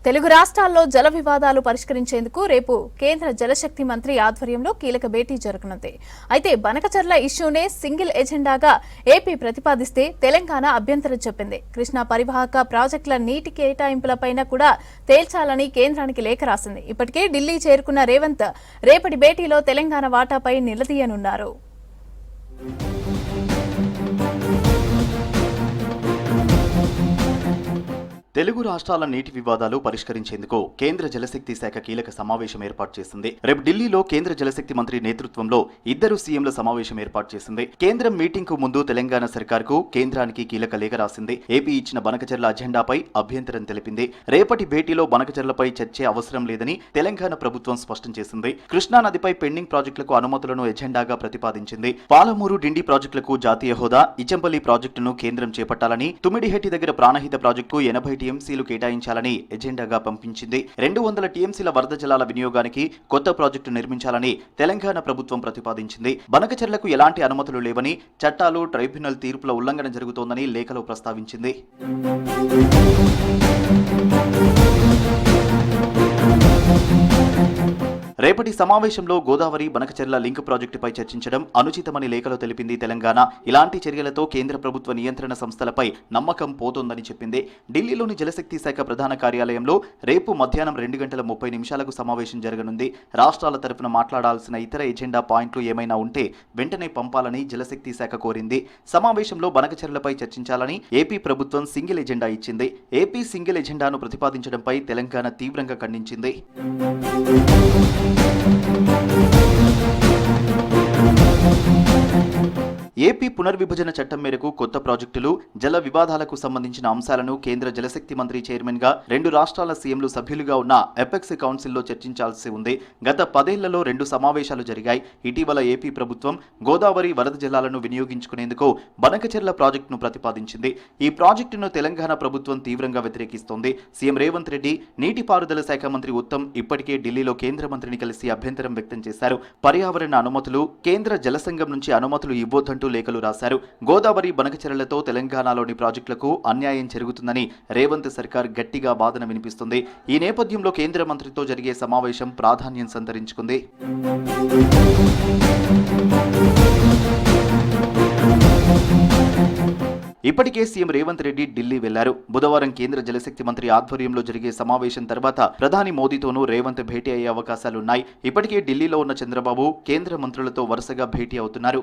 తెలుగు రాష్ట్రాల్లో జల వివాదాలు పరిష్కరించేందుకు రేపు కేంద్ర జలశక్తి మంత్రి ఆధ్వర్యంలో కీలక భేటీ జరగనుంది. అయితే బనకచర్ల ఇష్యూనే సింగిల్ ఎజెండాగా ఏపీ ప్రతిపాదిస్తే తెలంగాణ అభ్యంతరం చెప్పింది. కృష్ణా పరివాహక ప్రాజెక్టుల నీటి కేటాయింపులపైన కూడా తేల్చాలని కేంద్రానికి లేఖ రాసింది. ఇప్పటికే ఢిల్లీ చేరుకున్న రేవంత్ రేపటి భేటీలో తెలంగాణ వాటాపై నిలదీయనున్నారు. తెలుగు రాష్ట్రాల నీటి వివాదాలు పరిష్కరించేందుకు కేంద్ర జలశక్తి శాఖ కీలక సమావేశం ఏర్పాటు చేసింది. రేపు ఢిల్లీలో కేంద్ర జలశక్తి మంత్రి నేతృత్వంలో ఇద్దరు సీఎంల సమావేశం ఏర్పాటు చేసింది. కేంద్రం మీటింగ్ కు ముందు తెలంగాణ సర్కార్కు కేంద్రానికి కీలక లేఖ రాసింది. ఏపీ ఇచ్చిన బనకచర్ల అజెండాపై అభ్యంతరం తెలిపింది. రేపటి భేటీలో బనకచర్లపై చర్చే అవసరం లేదని తెలంగాణ ప్రభుత్వం స్పష్టం చేసింది. కృష్ణా నదిపై పెండింగ్ ప్రాజెక్టులకు అనుమతులను ఎజెండాగా ప్రతిపాదించింది. పాలమూరు డిండి ప్రాజెక్టులకు జాతీయ హోదా, ఇచ్చంపల్లి ప్రాజెక్టును కేంద్రం చేపట్టాలని, తుమ్మిడిహెట్టి దగ్గర ప్రాణహిత ప్రాజెక్టుకు 80 టీఎంసీలు కేటాయించాలని ఎజెండాగా పంపించింది. 200 టీఎంసీల వరద జలాల వినియోగానికి కొత్త ప్రాజెక్టు నిర్మించాలని తెలంగాణ ప్రభుత్వం ప్రతిపాదించింది. బనకచర్లకు ఎలాంటి అనుమతులు లేవని, చట్టాలు, ట్రైబ్యునల్ తీర్పుల ఉల్లంఘన జరుగుతోందని లేఖలో ప్రస్తావించింది. రేపటి సమావేశంలో గోదావరి బనకచర్ల లింక్ ప్రాజెక్టుపై చర్చించడం అనుచితమని లేఖలో తెలిపింది తెలంగాణ. ఇలాంటి చర్యలతో కేంద్ర ప్రభుత్వ నియంత్రణ సంస్థలపై నమ్మకం పోతోందని చెప్పింది. ఢిల్లీలోని జలశక్తి శాఖ ప్రధాన కార్యాలయంలో రేపు మధ్యాహ్నం 2:30 సమావేశం జరగనుంది. రాష్ట్రాల తరఫున మాట్లాడాల్సిన ఇతర ఎజెండా పాయింట్లు ఏమైనా ఉంటే వెంటనే పంపాలని జలశక్తి శాఖ కోరింది. సమావేశంలో బనకచర్లపై చర్చించాలని ఏపీ ప్రభుత్వం సింగిల్ ఎజెండా ఇచ్చింది. ఏపీ సింగిల్ ఎజెండాను ప్రతిపాదించడంపై తెలంగాణ తీవ్రంగా ఖండించింది. ఏపీ పునర్విభజన చట్టం మేరకు కొత్త ప్రాజెక్టులు, జల వివాదాలకు సంబంధించిన అంశాలను కేంద్ర జలశక్తి మంత్రి చైర్మన్ గా 2 రాష్ట్రాల సీఎంలు సభ్యులుగా ఉన్న ఎపెక్స్ కౌన్సిల్లో చర్చించాల్సి ఉంది. గత 10 ఏళ్లలో 2 సమావేశాలు జరిగాయి. ఇటీవల ఏపీ ప్రభుత్వం గోదావరి వరద జలాలను వినియోగించుకునేందుకు బనకచర్ల ప్రాజెక్టును ప్రతిపాదించింది. ఈ ప్రాజెక్టును తెలంగాణ ప్రభుత్వం తీవ్రంగా వ్యతిరేకిస్తోంది. సీఎం రేవంత్ రెడ్డి, నీటిపారుదల శాఖ మంత్రి ఉత్తమ్ ఇప్పటికే ఢిల్లీలో కేంద్ర మంత్రిని కలిసి అభ్యంతరం వ్యక్తం చేశారు. పర్యావరణ అనుమతులు, కేంద్ర జలసంఘం నుంచి అనుమతులు ఇవ్వొద్దంటూ లేఖలు రాశారు. గోదావరి బనకచర్లతో తెలంగాణలోని ప్రాజెక్టులకు అన్యాయం జరుగుతుందని రేవంత్ సర్కార్ గట్టిగా వాదన వినిపిస్తుంది. ఈ నేపథ్యంలో కేంద్ర మంత్రితో జరిగే సమావేశం ప్రాధాన్యం సంతరించుకుంది. ఇప్పటికే సీఎం రేవంత్ రెడ్డి ఢిల్లీ వెళ్లారు. బుధవారం కేంద్ర జలశక్తి మంత్రి ఆధ్వర్యంలో జరిగే సమావేశం తర్వాత ప్రధాని మోదీతోనూ రేవంత్ భేటీ అయ్యే అవకాశాలున్నాయి. ఇప్పటికే ఢిల్లీలో ఉన్న చంద్రబాబు కేంద్ర మంత్రులతో వరుసగా భేటీ అవుతున్నారు.